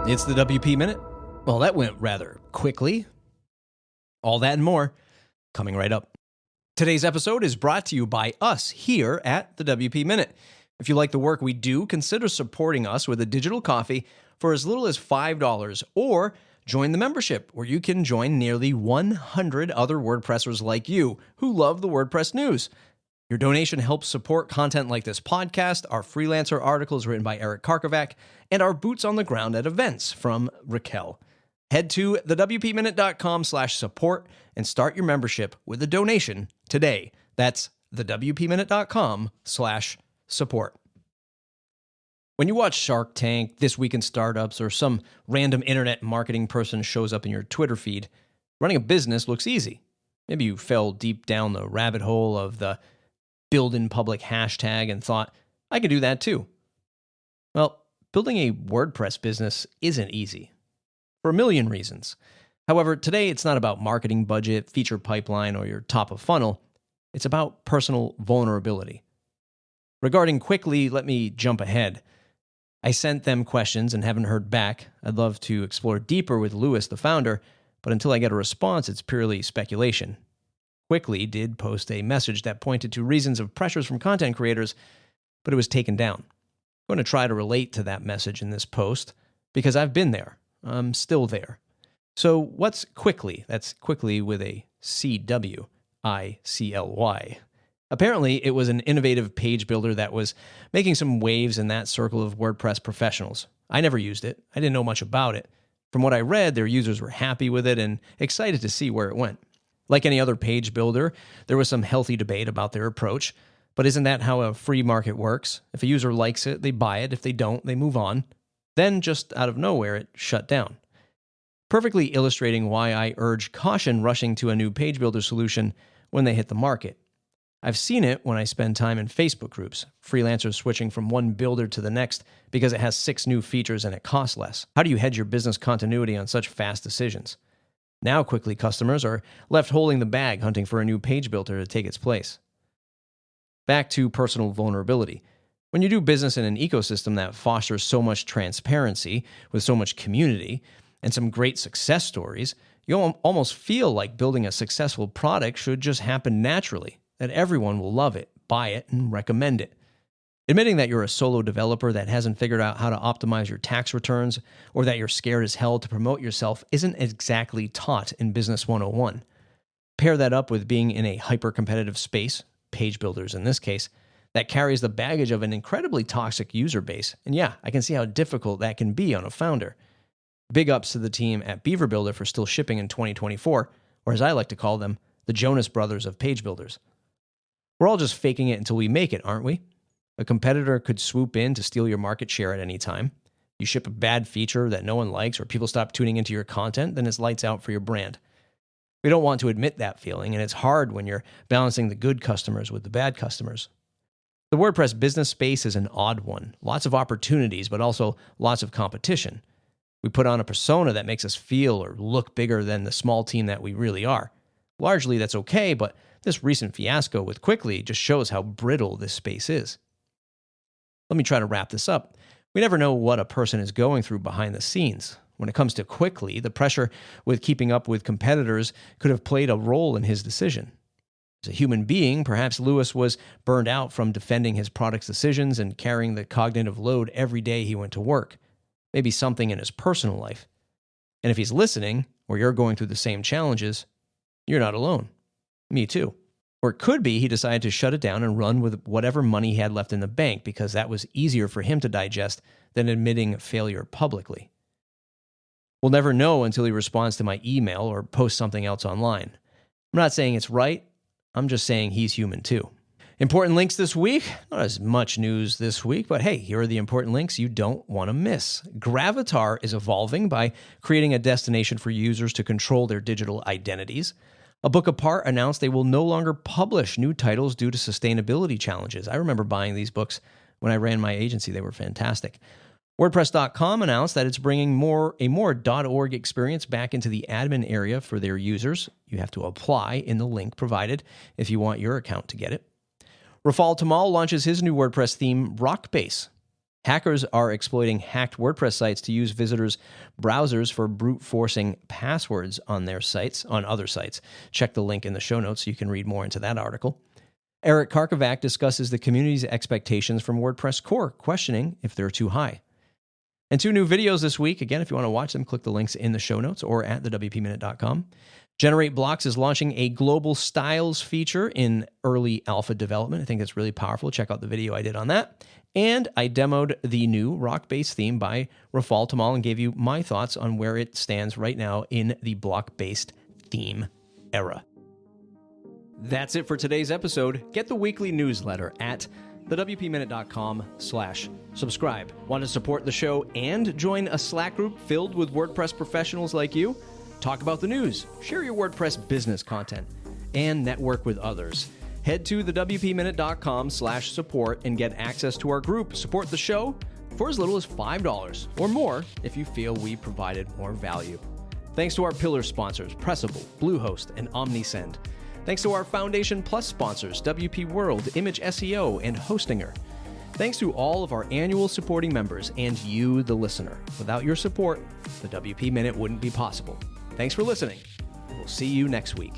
It's the WP Minute. Well, that went rather quickly. All that and more coming right up. Today's episode is brought to you by us here at the WP Minute. If you like the work we do, consider supporting us with a digital coffee for as little as $5 or join the membership where you can join nearly 100 other WordPressers like you who love the WordPress news. Your donation helps support content like this podcast, our freelancer articles written by Eric Karkovac, and our boots on the ground at events from Raquel. Head to thewpminute.com/support and start your membership with a donation today. That's thewpminute.com/support. When you watch Shark Tank, This Week in Startups, or some random internet marketing person shows up in your Twitter feed, running a business looks easy. Maybe you fell deep down the rabbit hole of the build in public hashtag and thought, I could do that too. Well, building a WordPress business isn't easy for a million reasons. However, today it's not about marketing budget, feature pipeline, or your top of funnel. It's about personal vulnerability. Regarding Quickly, let me jump ahead. I sent them questions and haven't heard back. I'd love to explore deeper with Lewis, the founder, but until I get a response, it's purely speculation. Quickly did post a message that pointed to reasons of pressures from content creators, but it was taken down. I'm going to try to relate to that message in this post because I've been there. I'm still there. So what's Quickly? That's Quickly with a CWICLY. Apparently, it was an innovative page builder that was making some waves in that circle of WordPress professionals. I never used it. I didn't know much about it. From what I read, their users were happy with it and excited to see where it went. Like any other page builder, there was some healthy debate about their approach. But isn't that how a free market works? If a user likes it, they buy it. If they don't, they move on. Then, just out of nowhere, it shut down. Perfectly illustrating why I urge caution rushing to a new page builder solution when they hit the market. I've seen it when I spend time in Facebook groups, freelancers switching from one builder to the next because it has 6 new features and it costs less. How do you hedge your business continuity on such fast decisions? Now Quickly customers are left holding the bag, hunting for a new page builder to take its place. Back to personal vulnerability. When you do business in an ecosystem that fosters so much transparency, with so much community, and some great success stories, you almost feel like building a successful product should just happen naturally, that everyone will love it, buy it, and recommend it. Admitting that you're a solo developer that hasn't figured out how to optimize your tax returns or that you're scared as hell to promote yourself isn't exactly taught in Business 101. Pair that up with being in a hyper-competitive space, page builders in this case, that carries the baggage of an incredibly toxic user base. And yeah, I can see how difficult that can be on a founder. Big ups to the team at Beaver Builder for still shipping in 2024, or as I like to call them, the Jonas Brothers of page builders. We're all just faking it until we make it, aren't we? A competitor could swoop in to steal your market share at any time. You ship a bad feature that no one likes or people stop tuning into your content, then it's lights out for your brand. We don't want to admit that feeling, and it's hard when you're balancing the good customers with the bad customers. The WordPress business space is an odd one. Lots of opportunities, but also lots of competition. We put on a persona that makes us feel or look bigger than the small team that we really are. Largely, that's okay, but this recent fiasco with Quickly just shows how brittle this space is. Let me try to wrap this up. We never know what a person is going through behind the scenes. When it comes to Quickly, the pressure with keeping up with competitors could have played a role in his decision. As a human being, perhaps Lewis was burned out from defending his product's decisions and carrying the cognitive load every day he went to work. Maybe something in his personal life. And if he's listening, or you're going through the same challenges, you're not alone. Me too. Or it could be he decided to shut it down and run with whatever money he had left in the bank because that was easier for him to digest than admitting failure publicly. We'll never know until he responds to my email or posts something else online. I'm not saying it's right. I'm just saying he's human too. Important links this week. Not as much news this week, but hey, here are the important links you don't want to miss. Gravatar is evolving by creating a destination for users to control their digital identities. A Book Apart announced they will no longer publish new titles due to sustainability challenges. I remember buying these books when I ran my agency. They were fantastic. WordPress.com announced that it's bringing a more .org experience back into the admin area for their users. You have to apply in the link provided if you want your account to get it. Rafal Tamal launches his new WordPress theme, Rockbase. Hackers are exploiting hacked WordPress sites to use visitors' browsers for brute forcing passwords on their sites, on other sites. Check the link in the show notes so you can read more into that article. Eric Karkovac discusses the community's expectations from WordPress core, questioning if they're too high. And 2 new videos this week. Again, if you want to watch them, click the links in the show notes or at thewpminute.com. Generate Blocks is launching a global styles feature in early alpha development. I think that's really powerful. Check out the video I did on that. And I demoed the new rock-based theme by Rafal Tamal and gave you my thoughts on where it stands right now in the block-based theme era. That's it for today's episode. Get the weekly newsletter at thewpminute.com/subscribe. Want to support the show and join a Slack group filled with WordPress professionals like you? Talk about the news, share your WordPress business content, and network with others. Head to thewpminute.com/support and get access to our group. Support the show for as little as $5 or more if you feel we provided more value. Thanks to our pillar sponsors, Pressable, Bluehost, and OmniSend. Thanks to our Foundation Plus sponsors, WP World, Image SEO, and Hostinger. Thanks to all of our annual supporting members and you, the listener. Without your support, the WP Minute wouldn't be possible. Thanks for listening. We'll see you next week.